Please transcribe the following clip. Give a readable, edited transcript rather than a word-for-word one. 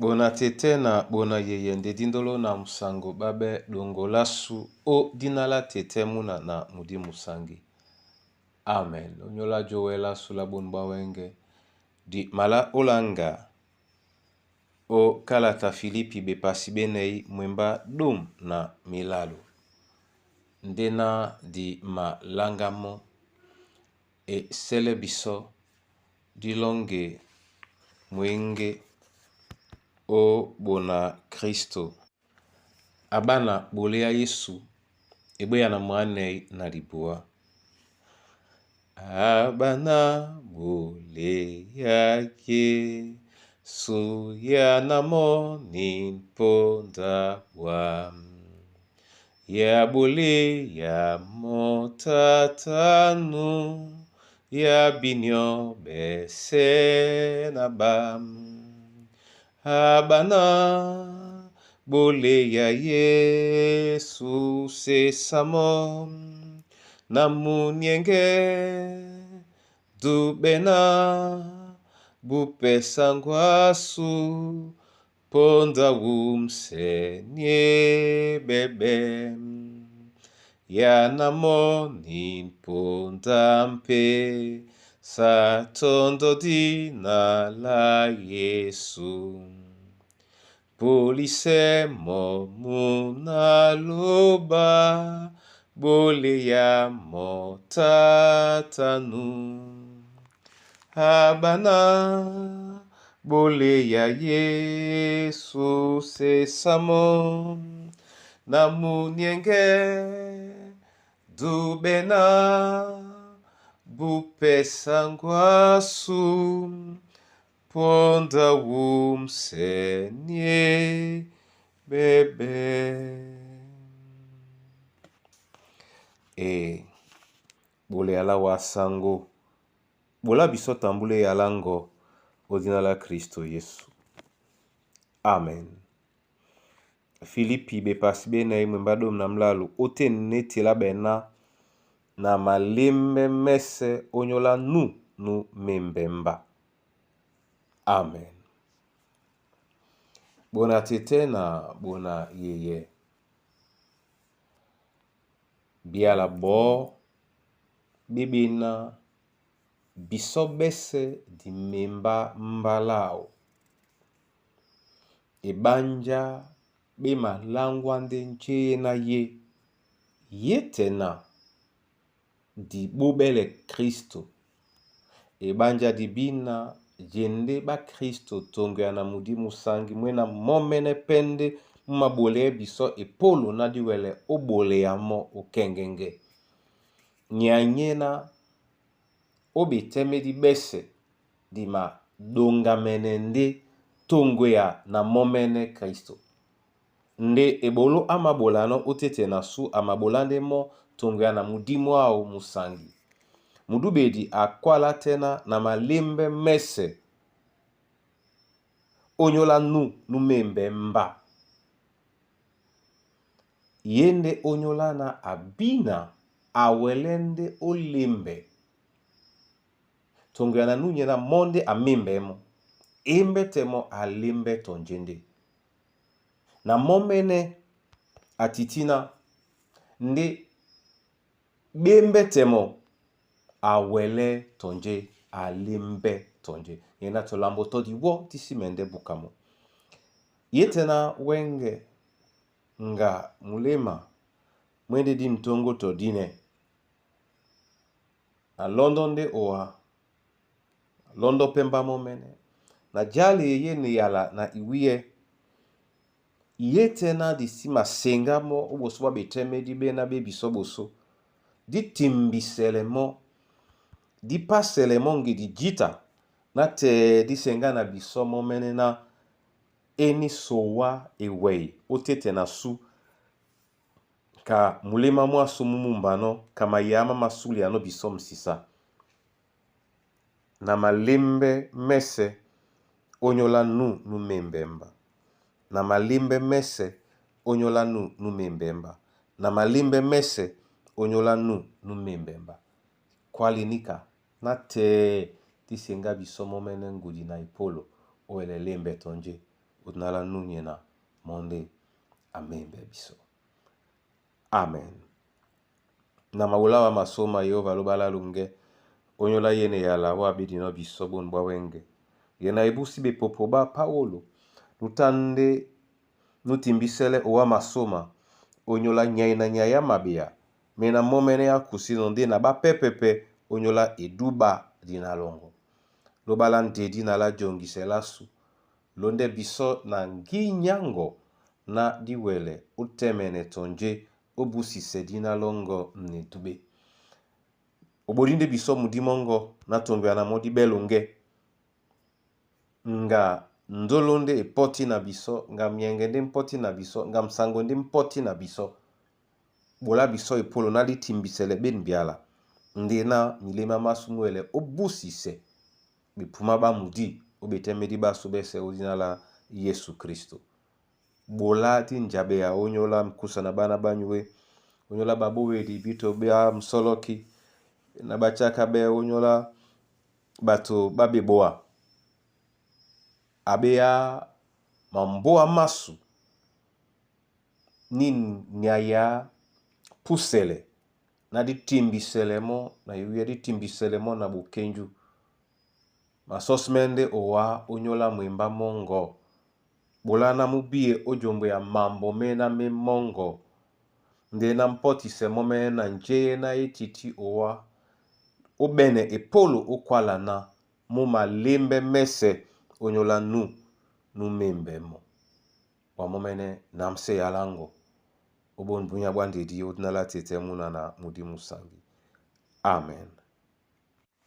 Bona tete na bona yeye nde dindolo na musango babe dongolasu o dinala tete muna na mudi musangi. Amen. Onyola joela sula bonba wenge di mala olanga o kalata Filipi be pasibenei mwemba dum na milalo. Ndena di malangamo e selebiso di longe mwenge o bona Kristo. Abana bolea Yesu ebe ya na mwane na libua. Abana bolea Yesu ya na moni ponda wam. Ya bole ya motatanu ya binyo bese na bam. Abana bole ya Yesu sesamo na munyenge dubena bupesangwasu ponda wumsenye bebe ya namoni ponda mpe satondo dina la Yesu. Polisemo munaloba bole ya motatanu. Abana bole ya Yesu sesamo na munyenge dubena bupesangwasu ponda wumsenye bebe. Bole ala wasango bola biso tambule yalango odina la Kristo Yesu. Amen. Filipi be pasibe na mwemba dom na mlalu ote neti la bena na malembe mese onyola nu membemba. Amen. Bona tete na bona yeye. Biala bo bibina bisobese di memba mbalao. Ebanja bema langwande nche na ye. Yetena di bubele Kristo. Ebanja di bina jende ba Kristo tonga na mudi musangi mwena momene pende mabole biso epolo na diwele obole yamo okengenge. Nyanyena obi teme di bese di ma donga menende tongo ya na momene Kristo. Nde ebolo amabolano otete na su amabolande mo tongo ya na mudimu au musangi. Mudubedi akwala tena na malembe mese onyola nu membe mba. Yende onyola na abina awelende olembe. Tongo ya na nunye na monde amembe mo. Embe temo alembe tonjende. Na momene atitina nde bembe temo awele tonje alembe tonje. Yena tolambo todi wo tisi mende bukamo. Yetena wenge nga mulema mwende di mtongo todine. Na London de oa. Londo pemba momene. Na jali yene yala na iwie. Yetena di sima senga mo ubosuwa beteme di bena bebi soboso. Di timbisele mo. Di pasele mongi di jita. Na te di senga na biso momene na eni sowa ewei. Otete na su. Ka mulema mwa sumumbano. Kama yama masuli ano biso msisa. Na malembe mese onyola nu membemba. Na malembe mese onyola nu membemba. Na malembe mese onyola nu membemba. Kwalinika na te tisenga biso momene ngudi na ipolo o elelembe tonje odinala nunye na monde amembe biso. Amen. Na maulawa masoma Yehova lobala lunge onyola yene yala wa bidino biso bon bwa wenge. Yena ebusi be popo ba Paolo nutande nutimbisele owa masoma onyola nyai na nyaya mabea mena momene ya kusino nde na ba pepepe onyola eduba dina longo. Lobala ntedi na la jongise lasu londe biso na nginyango na diwele utemene tonje obusi sedina longo mnetube. Oborinde biso mudimongo na tongo na modi belunge nga ndolonde epoti na biso nga miengende mpoti na biso nga msango ndi mpoti na biso bola biso epolo na litimbisele ben biala ndena milema masumuele obusise bipuma ba mudi obetemedi baso bese odina la Yesu Kristo. Bola ti njabe ya onyola mkusa na bana banywe onyola babowe di bito bea msoloki na bachaka be onyola bato babeboa abea mamboa masu ni nyaya pusele na ditimbiselemo na yuya ditimbiselemo na bukenju masosmende owa onyola mwimba mongo bola na mubie ojombo ya mambo mena me mongo nde na mpoti se mome na nje na etiti owa obene epolo okwala na muma lembe mese onyola nu membemo wa momene namse yalango obon bunya bwande di odinala tete muna na mudi musangi. Amen.